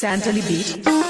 Santali Beat.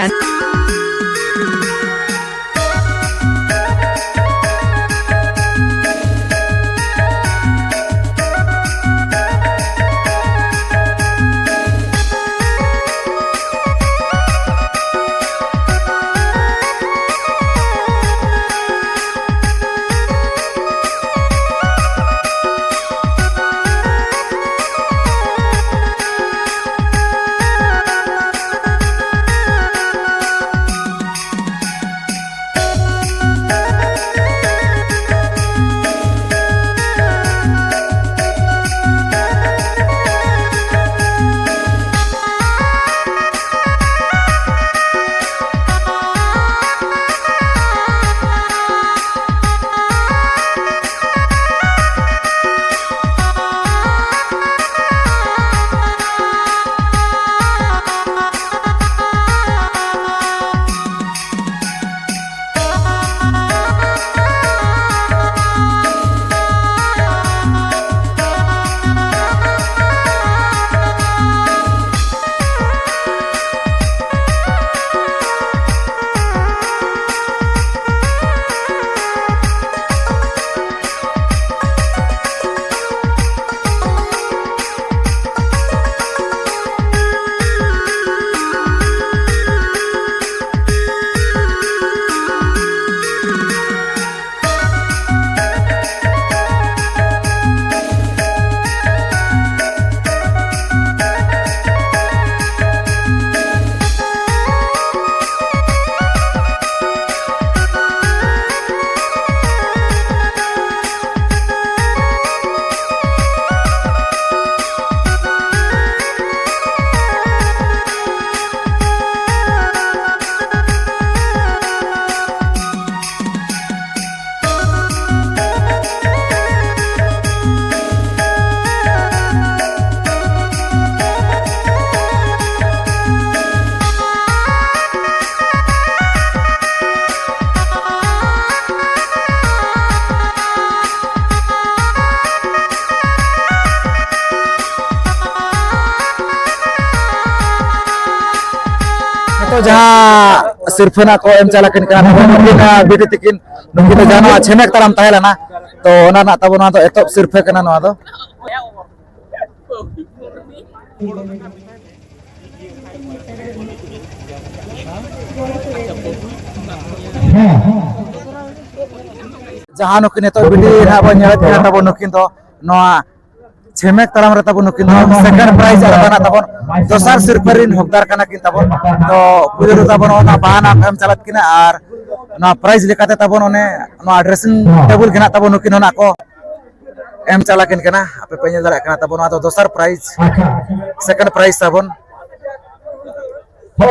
Production. तो जहाँ सिरफना को एम चला किन का बेटी तकिन नुकी तो जानो छेमेक ताराम ताहेला ना तो ओना ना तब ओना तो एतो सिरफे कना नवा दो जहाँ नुकिन तो बेटी ना बो नेला तिना तब नुकिन तो नवा छेमेक ताराम रे तब नुकिन सेकंड प्राइज आना तब दोसर सिरफरिन हकदार कना किन तब तो पुजो तब ओना बाना एम चलत किना आर ना प्राइज लेकाते तब ओने ना ड्रेसिंग टेबल किना तब नुकिन ओना को एम चला किन कना आपे पेញदरा कना तब ओना तो दोसर प्राइज सेकंड प्राइज तब तो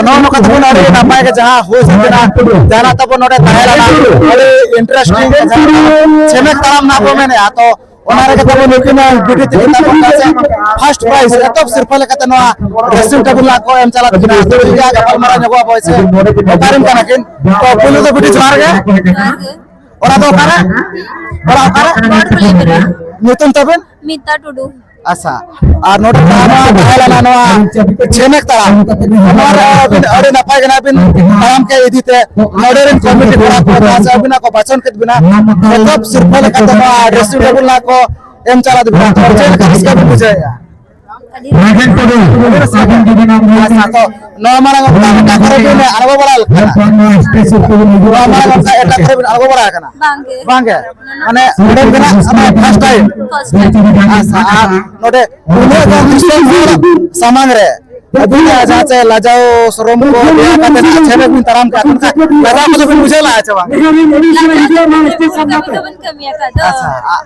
नो का थोना रे ना पाए के जहां हो सकेना जाना तब नोडे ताहेला ना अरे इंटरेस्टिंग छेमेक ताराम ना को मैंने आ तो ओनारे के तब नुकिन बिटी ते तब से फर्स्ट प्राइज तब सिर्फ लेकते नो ड्रेसिंग टेबल ला को एम चला किना तो या गपल मारा जगो बयसे ओकारिन कना किन तो पुलो तो बिटी मार गे ओरा तो ओकारे नुतुन तबन मीता टुडू आसा और नोट ताहेला ना नो छेमेक ताराम हमारा अरे नपाय गना बिन ताराम के इदिते मॉडर्न कमिटी बड़ा को आसा बिना को बचन के बिना तब सिर्फ लेकते नो ड्रेसिंग टेबल ला को एम चला बिना और चेल का इसका भी बुझे राजन टुडू सागन दीदी नाम आसा तो नॉर्मल का करे बिन अरबो बड़ा स्पेशल को नॉर्मल का एटा करे बिन अरबो बड़ा कना बांगे माने ओडे बिना फर्स्ट टाइम आसा नोडे पुने का सामान रे अभी जहाँ से लाजाओ शोरूम को बिया का तेना छेमे बिन ताराम का लाजा को तो मुझे लाया छवा कमी का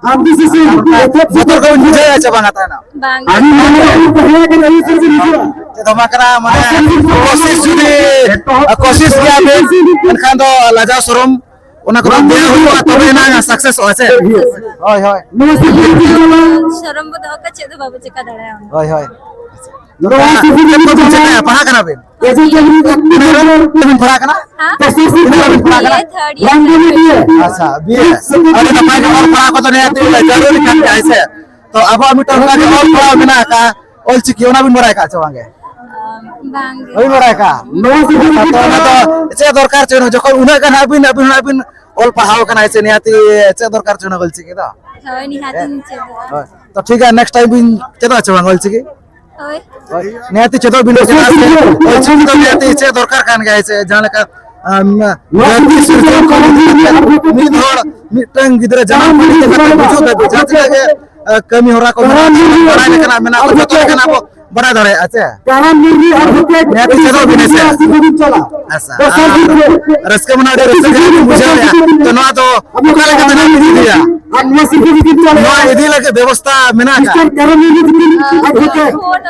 आप किसी से मोटर को मुझे आया छवा ना ना ते धमाकरा माने कोशिश किया बे खान दो लाजाओ शोरूम ओना को बिया हुआ तबे ना सक्सेस होसे होय होय शरम बदो का चेद बाबू चिका दड़ा होय होय पढ़ा कना बे पढ़ा कना अच्छा बी अरे तपाईको और पढ़ा को तो नहीं आती जरूरी काम ऐसे तो अब मीटर का और पढ़ा बिना का olchiki ona bin barai ka cha bange bang bin barai ka to ona to che dorkar che jokon una kan abin ol pahau kana che niati che dorkar che olchiki da hoy ni hatin cedo to ठीक है next time bin chedo cha bang olchiki hoy niati chedo bin olchiki to niati che dorkar kan ga che jana ka mid hor mitang gidra jana buju da jati lage kami hora ko barai lekana mena ko joto lekana ko barai dare ache niati chedo bin se asa raska mana de raska buja ya to no to buka lage na dia no idi lage ব্যবস্থা mena ka phone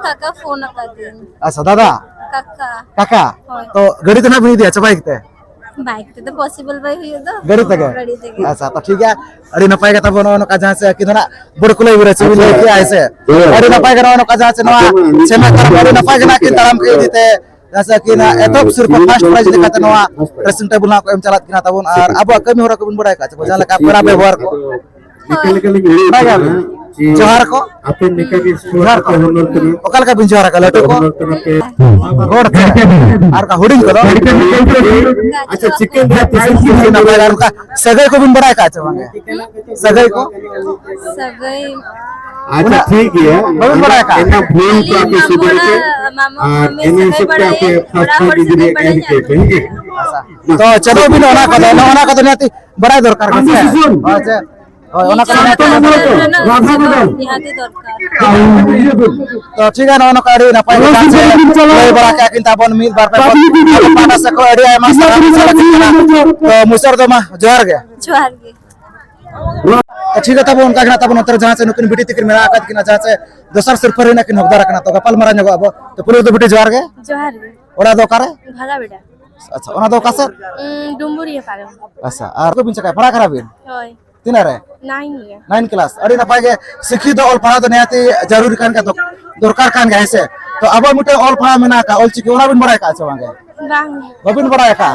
kaka phone ka din asa dada kaka काका होय. तो गड़ी तो ना बनी दिया bike ते बाइक ते तो पॉसिबल भाई हुई तो गड़ी तक गड़ी तक अच्छा तो ठीक है अड़ी नपाय का तब नो का जहां से कि ना बुड़कुले बिरे से लेके आए से अड़ी नपाय का नो का जहां से नो सेमा कर अड़ी नपाय का ना कि तड़म के दीते जैसे कि ना एतोप सिर्फ फर्स्ट प्राइज दिखाते नो ड्रेसिंग टेबल ना को एम चलात किना तबन और अब कमी हो को बिन बड़ाय का जहां लगा पूरा व्यवहार को जोहार को आपन निका के जोहार को ओकल का बिन जोहार का लटो को गोड़ थे और का हुडिंग करो अच्छा चिकन ना बाजार का सगई को बिन बड़ाय का चवांगे सगई को सगई अच्छा ठीक है बहुत बड़ा है का इतना भूल को आपके सुबह के मामा और में इन्हें सगई सबके बड़ा आपके है फर्स्ट बड़ा डिग्री डिग्री एड बड़ा के कहेंगे तो चलो बिन ओना को नाती बड़ाई दरकार है अच्छा ओना को नाती निहाती दरकार तो ठीक है ओना का ना पाए ले बड़ा का किंता बन मिल बार पे पाना से को एरिया में तो मुसर तो मा जोहार गया जोहार के ठीक है तब उनका गना तब उतर जहां से नुकिन बिटी तिकर मेरा आकत किना जहां से दोसर सिर पर ना कि नगदार कना तो गपल मारा जगो अब तो पुलिस तो बिटी जोहार गए जोहार के ओरा दो करे भागा बेटा अच्छा ओना दो कासर डुम्बुरी पारो अच्छा और को बिन चका पढ़ा खराब होय तीन रे 9 रे 9 क्लास अड़ी ना पाए सिखी दो ऑल पढ़ा तो नियाती जरूरी कान का तो दरकार कान गए से तो अब मिटे ऑल पढ़ा में ना का ऑल चिकी ओना बिन बड़ाय का छ वांगे बांग बबिन बड़ाय का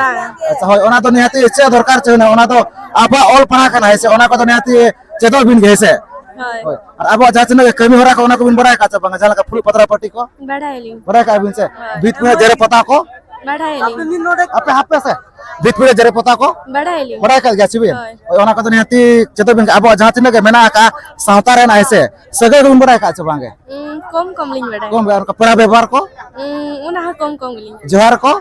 अच्छा होय ओना तो नियाती इच्छा दरकार छ ना ओना तो अब ऑल पढ़ा कान है से ओना को तो नियाती चेदो बिन गए से होय और अब जाचने कमी हो रहा को ओना को बिन बड़ाय का छ वांगे जाला का फुल पतरा पट्टी को बढ़ाइली बड़ाय का बिन से बीच में जरे पता को बढ़ाइली अपे हापे से बीच में जरे पता को बढ़ाइली बड़ाय का गया छिबे ओना को तो नियाती चेदो बिन अब जाचने के मेना का सावता रे ना से सगे बिन बड़ाय का छ वांगे कम कम लिंग बढ़ाई कम और पूरा व्यवहार को उना कम कम लिंग जोहार को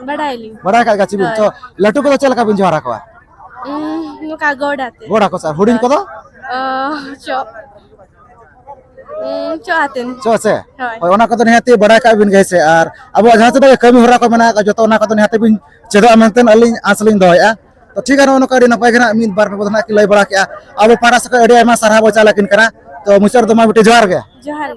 बढ़ाइली बड़ा का गाची बिन तो लटू को तो चल का बिन जोहार को नुका गोडाते गोड़ा को सर हुडिंग को तो चो चोआतेन चो से होय ओय ओना को तो निहाती बड़ा का बिन गए से और अब जहां से कमी हो रहा को मेना का जतो ओना को तो निहाती बिन चेदो अमनतन अलिन आसलिन दोया तो ठीक है ओना को ना पाए गना मिन बार पे बदना कि लय बड़ा के अब पारा से अड़ी आमा सरहा बचा लकिन करा तो मुसर दमा बिटे जोहार गया जोहार